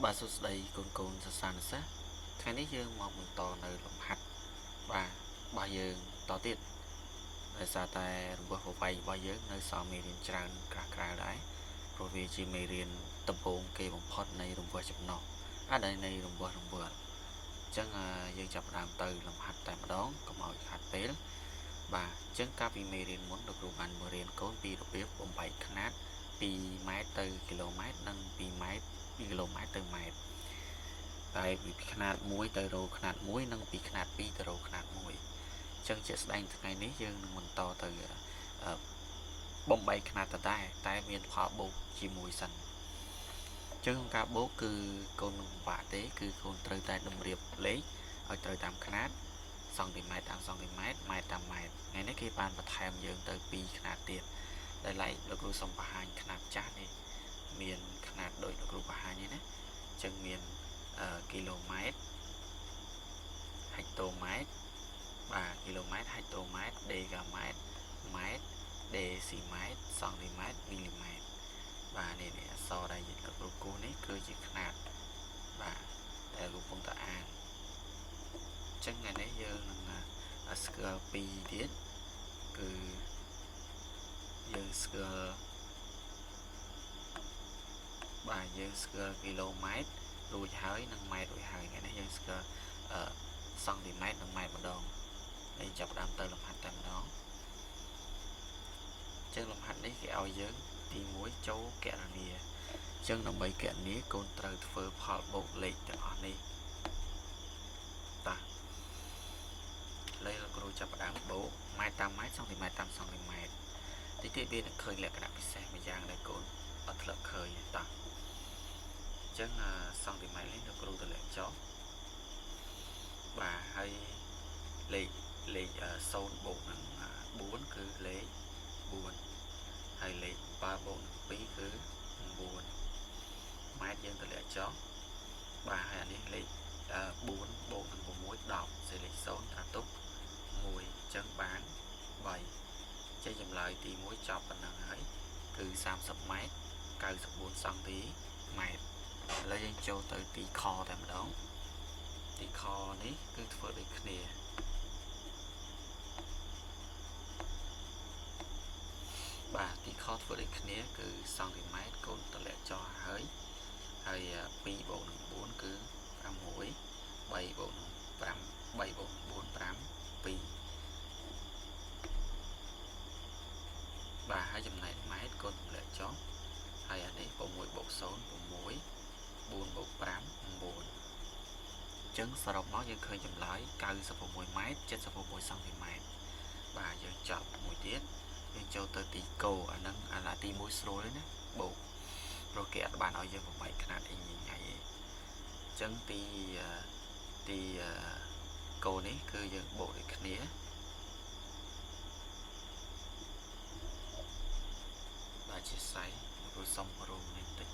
បាទសួស្តីកូនកូនសិស្សានុសិស្សថ្ងៃនេះយើងមកបន្តនៅលំហាត់បាទរបស់យើងតទៀតដោយសារតែរង្វាស់ប្រវែងរបស់យើងនៅសល់មេរៀនច្រើនក្រាស់ក្រៅដែរព្រោះវាជាមេរៀនដំបូងគេបំផុតនៃរង្វាស់ចំណុះនៃរង្វាស់រង្វិលអញ្ចឹងយើងចាប់ផ្ដើមទៅលំហាត់តែម្ដងកុំឲ្យខាត់ពេលបាទអញ្ចឹងកាលពីមេរៀនមុនលោកគ្រូបានបង្រៀនកូនពីរបៀបបំបែកຂະຫນាតពីម៉ែត្រទៅគីឡូម៉ែត្រនិងពីម៉ែត្រពីគីឡូម៉ែត្រទៅម៉ែត្រតែពីຂະຫນាត1ទៅរោຂະຫນាត1និងពីຂະຫນាត2ទៅរោຂະຫນាត1អញ្ចឹងជាក់ស្ដែងថ្ងៃនេះយើងនឹងបន្តទៅបំបែកຂະຫນាតដដែលតែមានផលបូកជាមួយសិនអញ្ចឹងក្នុងការបូកគឺកូនមិនពិបាកទេគឺកូនត្រូវតែតម្រៀបលេខឲ្យត្រូវតាមຂະຫນាតសង់ទីម៉ែត្រតាមសង់ទីម៉ែត្រម៉ែត្រតាមម៉ែត្រថ្ងៃនេះគេបានបន្ថែមយើងទៅ2ຂະຫນាតទៀតដែលឡែកលោកគ្រូសូមបង្ហាញຂະຫນាតចាស់នេះមានຂະຫນាតដូចលោកគ្រូបង្ហាញនេះណាអញ្ចឹងមានគីឡូម៉ែត្រហិកតូម៉ែត្របាទគីឡូម៉ែត្រហិកតូម៉ែត្រដេកាម៉ែត្រម៉ែត្រដេស៊ីម៉ែត្រសង់ទីម៉ែត្រមីលីម៉ែត្របាទនេះអក្សរដែលយើងលោកគ្រូគូនេះគឺជាຂະຫນាតបាទដែលលោកកំពុងតែអានអញ្ចឹងថ្ងៃនេះយើងនឹងស្គាល់2ទៀតគឺយើងស្គាល់បាទយើងស្គាល់គីឡូម៉ែត្ររួចហើយនិងម៉ែត្ររួចហើយថ្ងៃនេះយើងស្គាល់សង់ទីម៉ែត្រនិងម៉ែត្រម្ដងហើយចាប់ផ្ដើមទៅលំហាត់តែម្ដងអញ្ចឹងលំហាត់នេះគេឲ្យយើងទី1ចូលគណនាអញ្ចឹងដើម្បីគណនាកូនត្រូវធ្វើផលបូកលេខទាំងអស់នេះតាឥឡូវលោកគ្រូចាប់ផ្ដើមបូកម៉ែត្រតាមម៉ែត្រសង់ទីម៉ែត្រតាមសង់ទីម៉ែត្រតិចទៀតវានឹងឃើញលក្ខណៈពិសេសម្យ៉ាងដែលកូនអត់ធ្លាប់ឃើញតាអញ្ចឹងសង់ទីម៉ែត្រនេះលោកគ្រូតម្លាក់ចុះបាទហើយលេខ0បូកនឹង4គឺលេខ4ហើយលេខ7បូកនឹង2គឺ9ម៉ែត្រយើងតម្លាក់ចុះបាទហើយអានេះលេខ4បូកនឹង6 10សេលេខ0ត្រាទុក1អញ្ចឹងបាន3ចេះចម្លើយទី1ចប់ប៉ុណ្ណឹងហើយគឺ30ម៉ែត្រ94សង់ទីម៉ែត្រឥឡូវយើងចូលទៅទីខតែម្ដងទីខនេះគឺធ្វើដូចគ្នាបាទទីខធ្វើដូចគ្នាគឺសង់ទីម៉ែត្រកូនតម្លាក់ចុះហើយ2បូកនឹង4គឺ6 3បូកនឹង5 3បូកនឹង4 5 2បាទហើយចំណែកម៉ែត្រកូនតម្លាក់ចុះហើយអានេះ6បូក0 6 4បូក5 9អញ្ចឹងសរុបមកយើងឃើញចម្លើយ96ម៉ែត្រ76សង់ទីម៉ែត្របាទយើងចប់មួយទៀតយើងចូលទៅទីគោអាហ្នឹងអាទី1ស្រួលទេណាបូកព្រោះគេអត់បានឲ្យយើងបំបែកຂະຫນាតអីញ៉ៃទេអញ្ចឹងទីគោនេះគឺយើងបូកដូចគ្នាបាទជាសៃព្រោះសុំរួមនេះតិច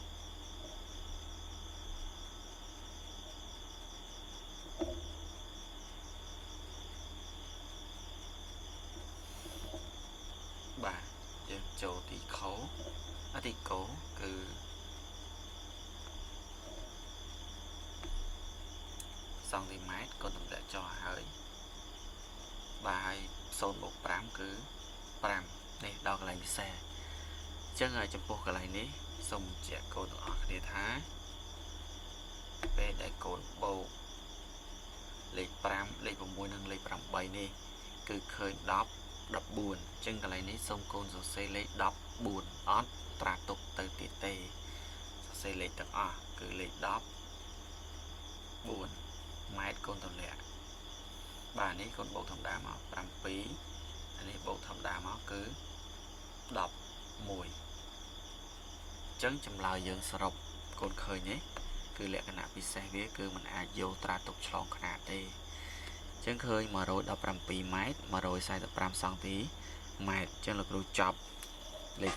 បាទយើងចូលទីខោទីគោគឺសង់ទីម៉ែត្រកូនតម្លាក់ចុះហើយបាទហើយ0បូក5គឺ5នេះដល់កន្លែងពិសេសអញ្ចឹងចំពោះកន្លែងនេះសូមបញ្ជាក់កូនទាំងអស់គ្នាថាពេលដែលកូនបូកលេខ5លេខ6និងលេខ8នេះគឺឃើញ10 14អញ្ចឹងកន្លែងនេះសូមកូនសរសេរលេខ14អត់ត្រាទុកទៅទៀតទេសរសេរលេខទាំងអស់គឺលេខ14ម៉ែត្រកូនតម្លាក់បាទនេះកូនបូកធម្មតាមក7អានេះបូកធម្មតាមកគឺ11អញ្ចឹងចម្លើយយើងសរុបកូនឃើញទេគឺលក្ខណៈពិសេសវាគឺมันអាចយកត្រាទុកឆ្លងຂະຫນាតទេអញ្ចឹងឃើញ117ម៉ែត្រ145សង់ទីម៉ែត្រអញ្ចឹងលោកគ្រូចប់លេខ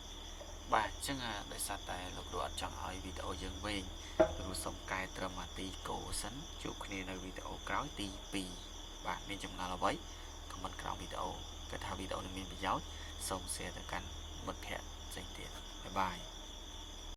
1បាទអញ្ចឹងដោយសារតែលោកគ្រូអត់ចង់ឲ្យវីដេអូយើងវែងលោកគ្រូសូមកែត្រឹមទីគោសិនជួបគ្នានៅវីដេអូក្រោយទី2បាទមានចំណុចអ្វីខមមិនក្រោមវីដេអូគិតថាវីដេអូនេះមានប្រយោជន៍សូម share ទៅកាន់មិត្តភ័ក្តិផ្សេងទៀតបាយបាយ